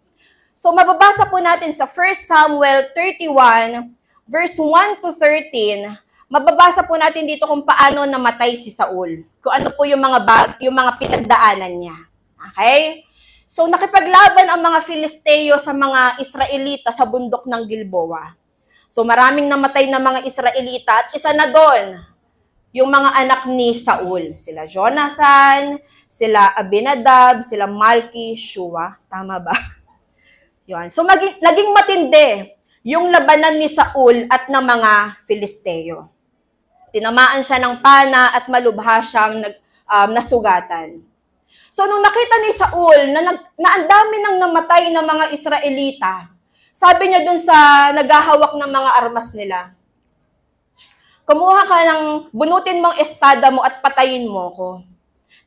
So mababasa po natin sa 1 Samuel 31, verse 1 to 13, mababasa po natin dito kung paano namatay si Saul. Kung ano po yung mga pinagdaanan niya. Okay? So nakipaglaban ang mga Filisteo sa mga Israelita sa bundok ng Gilboa. So maraming namatay na mga Israelita at isa na doon, yung mga anak ni Saul. Sila Jonathan, sila Abinadab, sila Malki, Shua. Tama ba? Yun. So naging matindi yung labanan ni Saul at ng mga Filisteo. Tinamaan siya ng pana at malubha siyang nasugatan. So nung nakita ni Saul na ang dami nang namatay ng mga Israelita, sabi niya dun sa naghahawak ng mga armas nila, kumuha ka ng bunutin mong espada mo at patayin mo ko.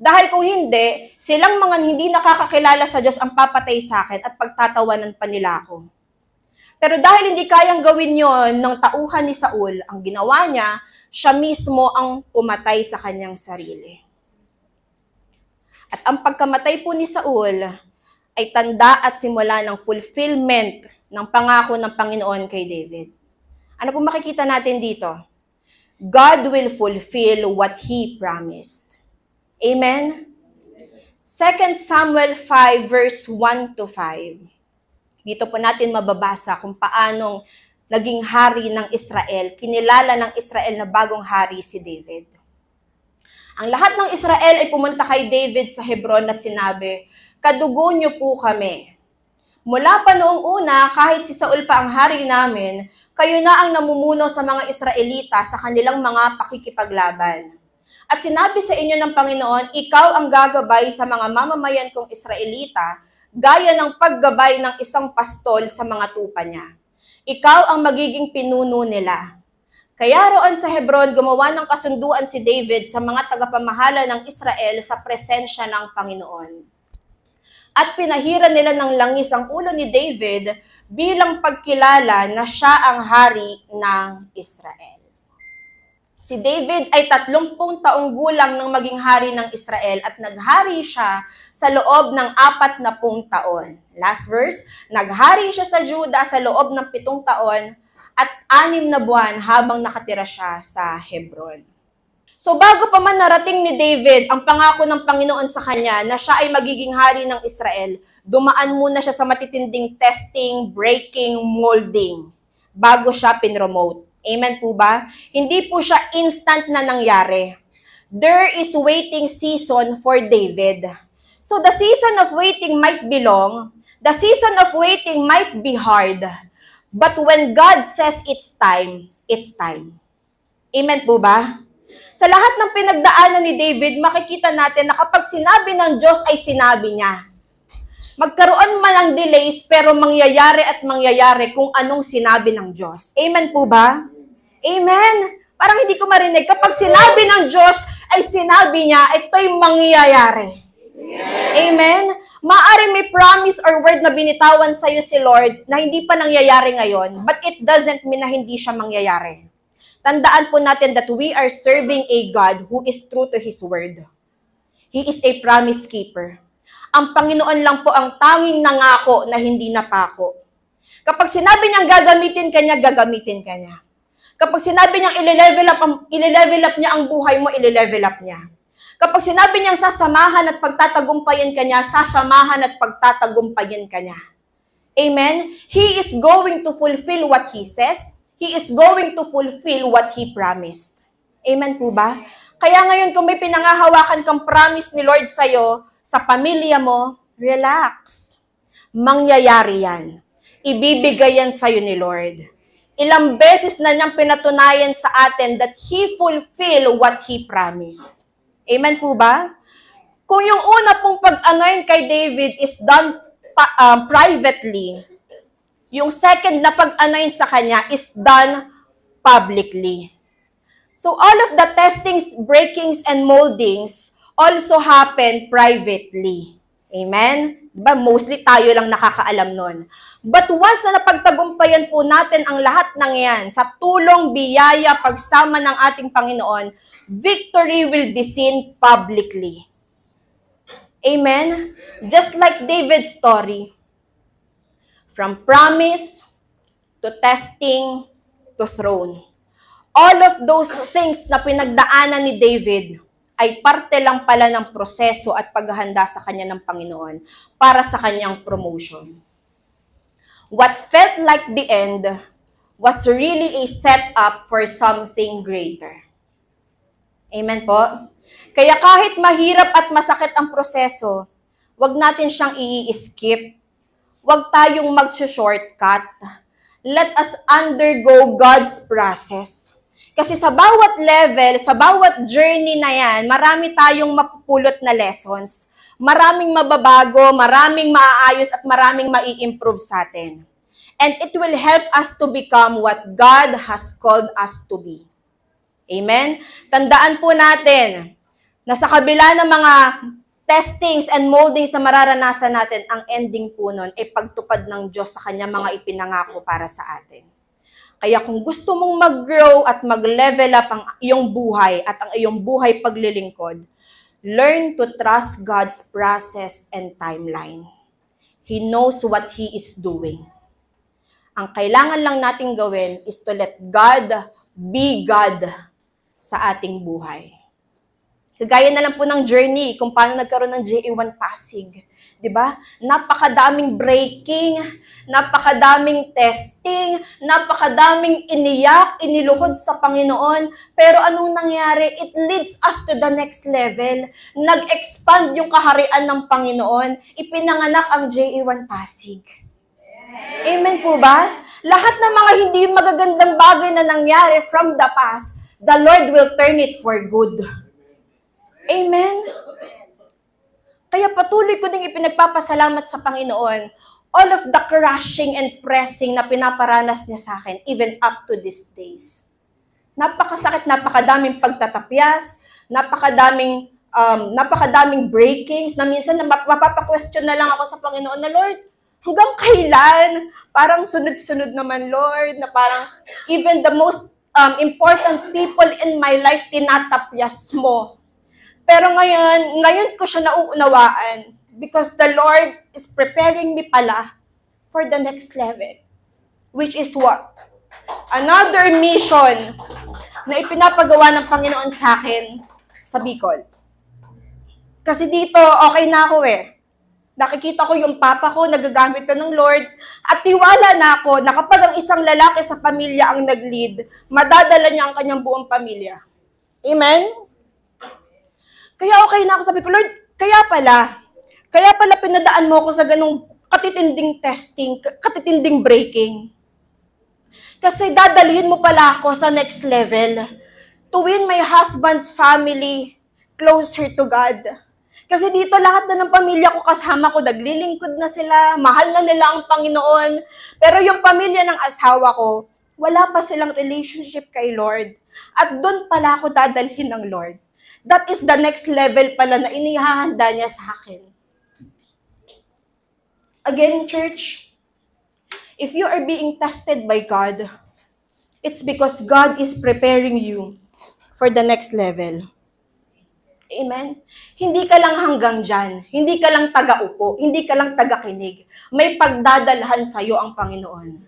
Dahil kung hindi, silang mga hindi nakakakilala sa Diyos ang papatay sa akin at pagtatawanan pa nila ako. Pero dahil hindi kayang gawin yon ng tauhan ni Saul, ang ginawa niya, siya mismo ang pumatay sa kanyang sarili. At ang pagkamatay po ni Saul ay tanda at simula ng fulfillment ng pangako ng Panginoon kay David. Ano po makikita natin dito? God will fulfill what He promised. Amen? 2 Samuel 5 verse 1 to 5. Dito po natin mababasa kung paanong naging hari ng Israel, kinilala ng Israel na bagong hari si David. Ang lahat ng Israel ay pumunta kay David sa Hebron at sinabi, "Kadugo niyo po kami. Mula pa noong una, kahit si Saul pa ang hari namin, kayo na ang namumuno sa mga Israelita sa kanilang mga pakikipaglaban. At sinabi sa inyo ng Panginoon, ikaw ang gagabay sa mga mamamayan kong Israelita, gaya ng paggabay ng isang pastol sa mga tupa niya. Ikaw ang magiging pinuno nila." Kaya roon sa Hebron, gumawa ng kasunduan si David sa mga tagapamahala ng Israel sa presensya ng Panginoon. At pinahiran nila ng langis ang ulo ni David bilang pagkilala na siya ang hari ng Israel. Si David ay 30 taong gulang nang maging hari ng Israel at naghari siya sa loob ng 40 taon. Last verse, naghari siya sa Juda sa loob ng 7 taon at 6 na buwan habang nakatira siya sa Hebron. So bago pa man narating ni David ang pangako ng Panginoon sa kanya na siya ay magiging hari ng Israel, dumaan muna siya sa matitinding testing, breaking, molding bago siya pinromote. Amen po ba? Hindi po siya instant na nangyari. There is waiting season for David. So the season of waiting might be long. The season of waiting might be hard. But when God says it's time, it's time. Amen po ba? Sa lahat ng pinagdaanan ni David, makikita natin na kapag sinabi ng Diyos ay sinabi niya. Magkaroon man ng delays, pero mangyayari at mangyayari kung anong sinabi ng Diyos. Amen po ba? Amen. Parang hindi ko marinig. Kapag sinabi ng Diyos ay sinabi niya, ito'y mangyayari. Amen. Maaring may promise or word na binitawan sa iyo si Lord na hindi pa nangyayari ngayon, but it doesn't mean na hindi siya mangyayari. Tandaan po natin that we are serving a God who is true to His word. He is a promise keeper. Ang Panginoon lang po ang tanging nangako na hindi napako. Kapag sinabi niyang gagamitin ka niya, gagamitin ka niya. Kapag sinabi niyang ile-level up niya ang buhay mo, ile-level up niya. Kapag sinabi niyang sasamahan at pagtatagumpayan ka niya, sasamahan at pagtatagumpayan ka niya. Amen? He is going to fulfill what He says. He is going to fulfill what He promised. Amen po ba? Kaya ngayon, kung may pinangahawakan kang promise ni Lord sa'yo, sa pamilya mo, relax. Mangyayari yan. Ibibigay yan sa'yo ni Lord. Ilang beses na niyang pinatunayan sa atin that He fulfill what He promised. Amen po ba? Kung yung una pong pag-anoint kay David is done privately, yung second na pag-anoint sa kanya is done publicly. So all of the testings, breakings, and moldings also happen privately. Amen? Diba? Mostly tayo lang nakakaalam nun. But once na napagtagumpayan po natin ang lahat ng yan, sa tulong, biyaya, pagsama ng ating Panginoon, victory will be seen publicly. Amen? Just like David's story. From promise to testing to throne. All of those things na pinagdaanan ni David ay parte lang pala ng proseso at paghahanda sa kanya ng Panginoon para sa kanyang promotion. What felt like the end was really a setup for something greater. Amen po? Kaya kahit mahirap at masakit ang proseso, wag natin siyang i-skip. Wag tayong mag-shortcut. Let us undergo God's process. Kasi sa bawat level, sa bawat journey na yan, marami tayong mapupulot na lessons. Maraming mababago, maraming maaayos, at maraming mai-improve sa atin. And it will help us to become what God has called us to be. Amen? Tandaan po natin na sa kabila ng mga testings and moldings na mararanasan natin, ang ending po nun ay pagtupad ng Diyos sa kanya mga ipinangako para sa atin. Kaya kung gusto mong mag-grow at mag-level up ang iyong buhay at ang iyong buhay paglilingkod, learn to trust God's process and timeline. He knows what He is doing. Ang kailangan lang nating gawin is to let God be God sa ating buhay. Kagaya na lang po ng journey kung paano nagkaroon ng JA1 Pasig. Diba? Napakadaming breaking, napakadaming testing, napakadaming iniyak, iniluhod sa Panginoon. Pero anong nangyari? It leads us to the next level. Nag-expand yung kaharian ng Panginoon. Ipinanganak ang JA1 Pasig. Amen po ba? Lahat ng mga hindi magagandang bagay na nangyari from the past, the Lord will turn it for good. Amen? Kaya patuloy ko ding ipinagpapasalamat sa Panginoon all of the crushing and pressing na pinaparanas niya sa akin, even up to these days. Napakasakit, napakadaming pagtatapyas, napakadaming breakings, na minsan mapapa-question na lang ako sa Panginoon na, Lord, hanggang kailan? Parang sunod-sunod naman, Lord, na parang even the most important people in my life, tinatapyas mo. Pero ngayon ko siya nauunawaan because the Lord is preparing me pala for the next level. Which is what? Another mission na ipinapagawa ng Panginoon sa akin sa Bicol. Kasi dito, okay na ako eh. Nakikita ko yung papa ko, nagagamit na ng Lord, at tiwala na ako na kapag ang isang lalaki sa pamilya ang nag-lead, madadala niya ang kanyang buong pamilya. Amen? Kaya okay na ako, sabi ko, Lord, kaya pala pinadaan mo ako sa ganung katitinding testing, katitinding breaking. Kasi dadalhin mo pala ako sa next level to win my husband's family closer to God. Kasi dito lahat na ng pamilya ko kasama ko, naglilingkod na sila, mahal na nila ang Panginoon. Pero yung pamilya ng asawa ko, wala pa silang relationship kay Lord. At doon pala ako dadalhin ng Lord. That is the next level pala na inihahanda niya sa akin. Again, church, if you are being tested by God, it's because God is preparing you for the next level. Amen? Hindi ka lang hanggang dyan. Hindi ka lang taga-upo. Hindi ka lang taga-kinig. May pagdadalhan sa'yo ang Panginoon.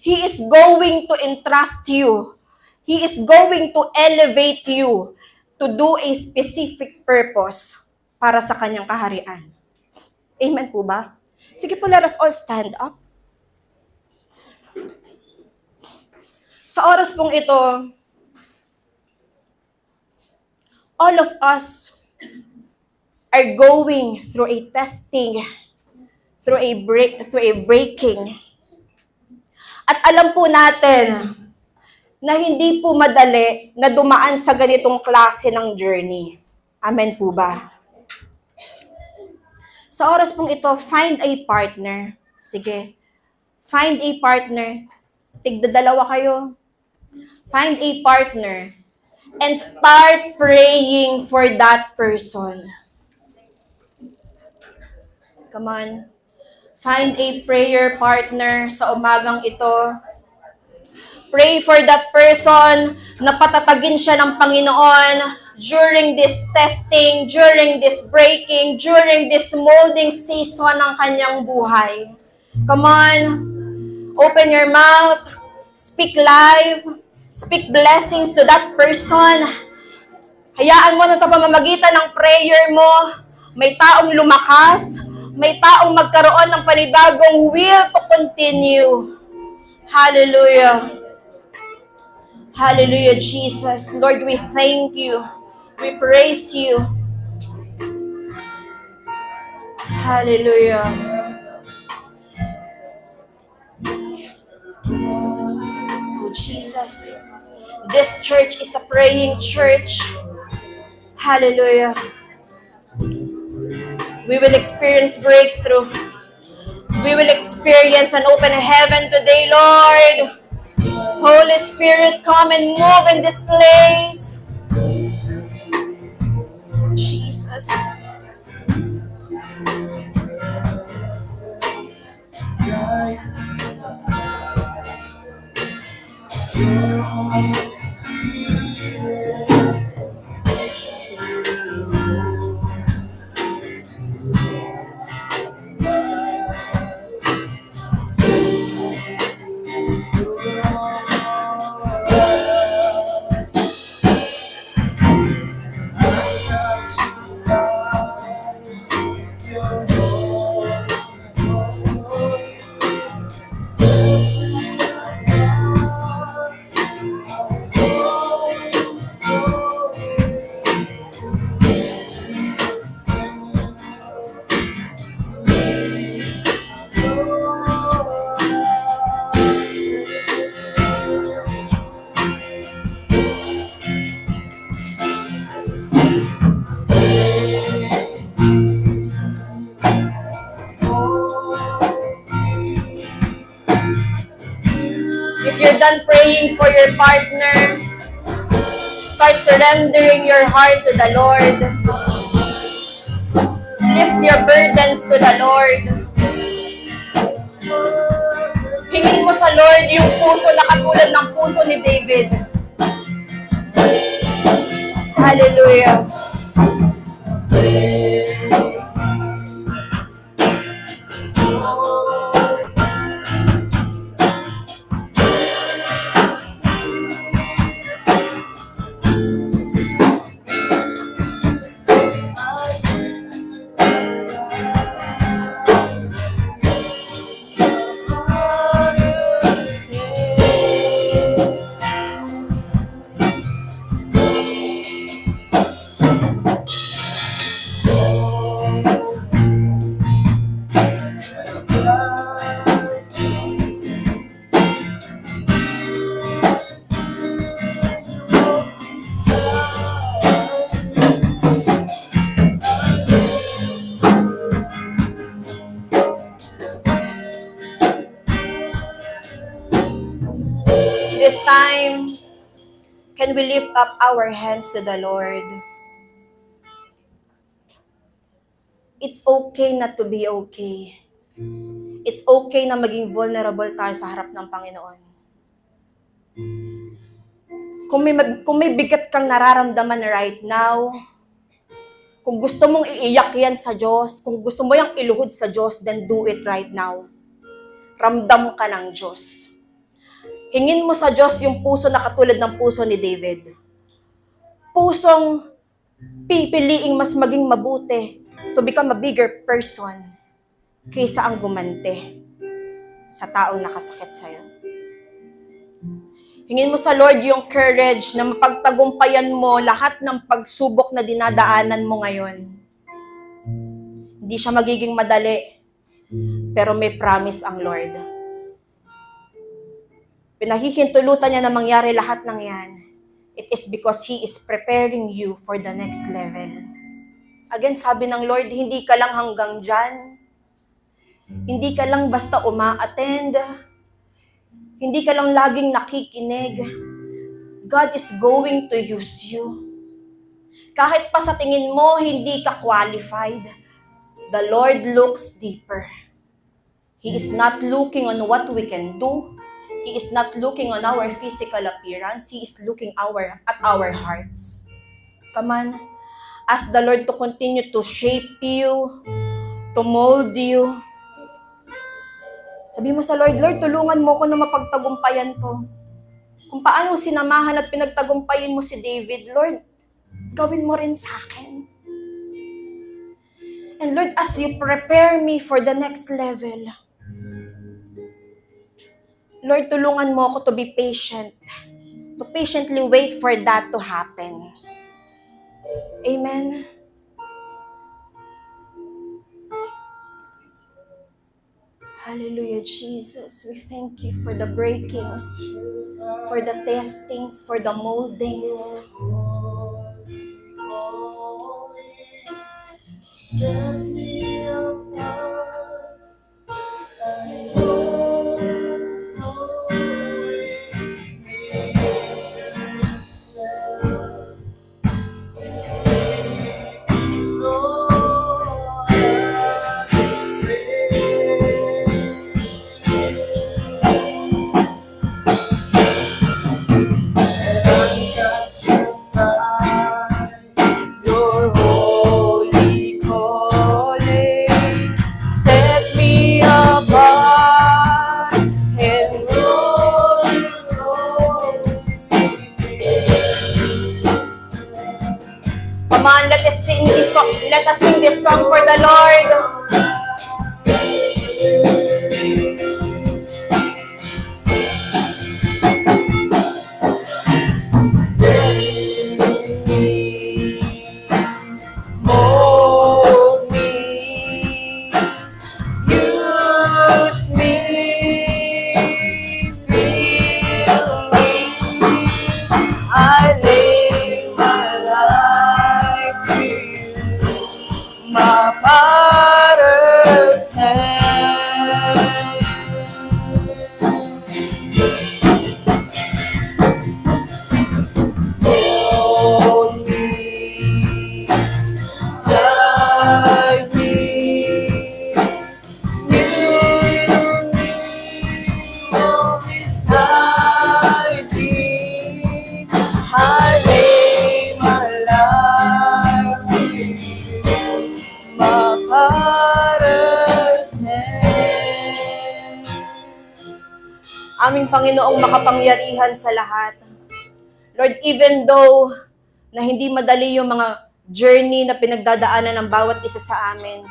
He is going to entrust you. He is going to elevate you to do a specific purpose para sa kanyang kaharian. Amen po ba? Sige po, let us all stand up. Sa oras pong ito, all of us are going through a testing, through a breaking. At alam po natin na hindi po madali na dumaan sa ganitong klase ng journey. Amen po ba? Sa oras pong ito, find a partner. Sige, find a partner. Tigdadalawa kayo. Find a partner and start praying for that person. Come on. Find a prayer partner sa umagang ito. Pray for that person na patatagin siya ng Panginoon during this testing, during this breaking, during this molding season ng kanyang buhay. Come on. Open your mouth. Speak life. Speak blessings to that person. Hayaan mo na sa pamamagitan ng prayer mo, may taong lumakas, may taong magkaroon ng panibagong will to continue. Hallelujah. Hallelujah, Jesus. Lord, we thank you. We praise you. Hallelujah. Oh, Jesus. This church is a praying church. Hallelujah. We will experience breakthrough. We will experience an open heaven today, Lord. Holy Spirit, come and move in this place. Jesus. You're done praying for your partner, start surrendering your heart to the Lord. Lift your burdens to the Lord. Hingin mo sa Lord yung puso na katulad ng puso ni David. Hallelujah. This time, can we lift up our hands to the Lord? It's okay not to be okay. It's okay na maging vulnerable tayo sa harap ng Panginoon. Kung may bigat kang nararamdaman right now, kung gusto mong iiyak yan sa Diyos, kung gusto mo yung iluhod sa Diyos, then do it right now. Ramdam ka ng Diyos. Hingin mo sa Diyos yung puso na katulad ng puso ni David. Pusong pipiliing mas maging mabuti to become a bigger person kaysa ang gumante sa taong nakasakit sa'yo. Hingin mo sa Lord yung courage na mapagtagumpayan mo lahat ng pagsubok na dinadaanan mo ngayon. Hindi siya magiging madali, pero may promise ang Lord. Pinahihintulutan niya na mangyari lahat ng yan. It is because He is preparing you for the next level. Again, sabi ng Lord, hindi ka lang hanggang dyan. Hindi ka lang basta uma-attend. Hindi ka lang laging nakikinig. God is going to use you. Kahit pa sa tingin mo, hindi ka qualified. The Lord looks deeper. He is not looking on what we can do. He is not looking on our physical appearance. He is looking at our hearts. Come on. Ask the Lord to continue to shape you, to mold you. Sabi mo sa Lord, Lord, tulungan mo ko na mapagtagumpayan to. Kung paano sinamahan at pinagtagumpayan mo si David, Lord, gawin mo rin sa akin. And Lord, as you prepare me for the next level, Lord, tulungan mo ako to be patient, to patiently wait for that to happen. Amen. Hallelujah, Jesus. We thank you for the breakings, for the testings, for the moldings. Set me apart. I let us sing this song for the Lord. Mold me, use me, fill me. I lay my life to you. My potter's hand. Hold me, guide me, you beside me. I lay my life to you. My potter's hand. Aming Panginoong makapangyarihan sa lahat. Lord, even though na hindi madali yung mga journey na pinagdadaanan ng bawat isa sa amin,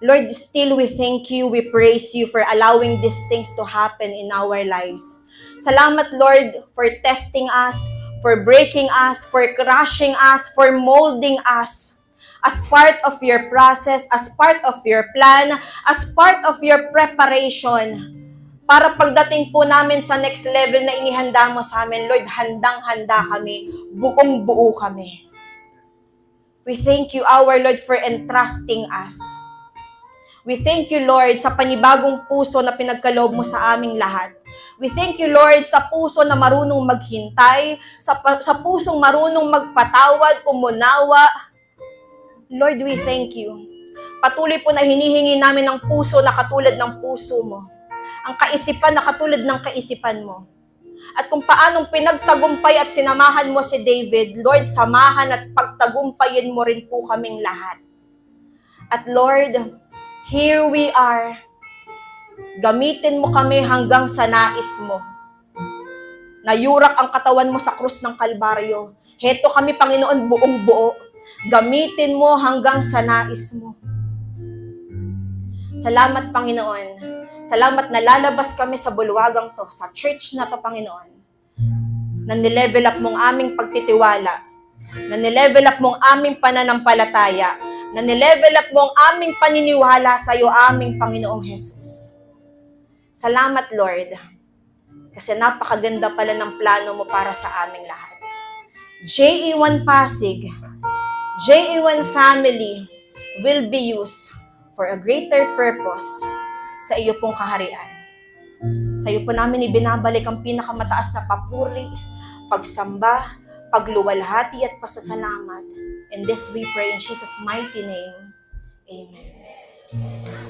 Lord, still we thank you, we praise you for allowing these things to happen in our lives. Salamat, Lord, for testing us, for breaking us, for crushing us, for molding us. As part of your process, as part of your plan, as part of your preparation, para pagdating po namin sa next level na inihanda mo sa amin, Lord, handang-handa kami, buong-buo kami. We thank you, our Lord, for entrusting us. We thank you, Lord, sa panibagong puso na pinagkaloob mo sa aming lahat. We thank you, Lord, sa puso na marunong maghintay, sa pusong marunong magpatawad, umunawa. Lord, we thank you. Patuloy po na hinihingi namin ng puso na katulad ng puso mo. Ang kaisipan na katulad ng kaisipan mo. At kung paanong pinagtagumpay at sinamahan mo si David, Lord, samahan at pagtagumpayin mo rin po kaming lahat. At Lord, here we are. Gamitin mo kami hanggang sa nais mo. Nayurak ang katawan mo sa krus ng Kalbaryo. Heto kami, Panginoon, buong buo. Gamitin mo hanggang sa nais mo. Salamat, Panginoon. Salamat na lalabas kami sa bulwagang to, sa church na to, Panginoon. na nilevel up mong aming pagtitiwala, na nilevel up mong aming pananampalataya, na nilevel up mong aming paniniwala sa iyo, aming Panginoong Jesus. Salamat, Lord, kasi napakaganda pala ng plano mo para sa aming lahat. JE1 Pasig, JE1 family will be used for a greater purpose sa iyo pong kaharian. Sa iyo po namin ibinabalik ang pinakamataas na papuri, pagsamba, pagluwalhati at pasasalamat. And this we pray in Jesus' mighty name. Amen.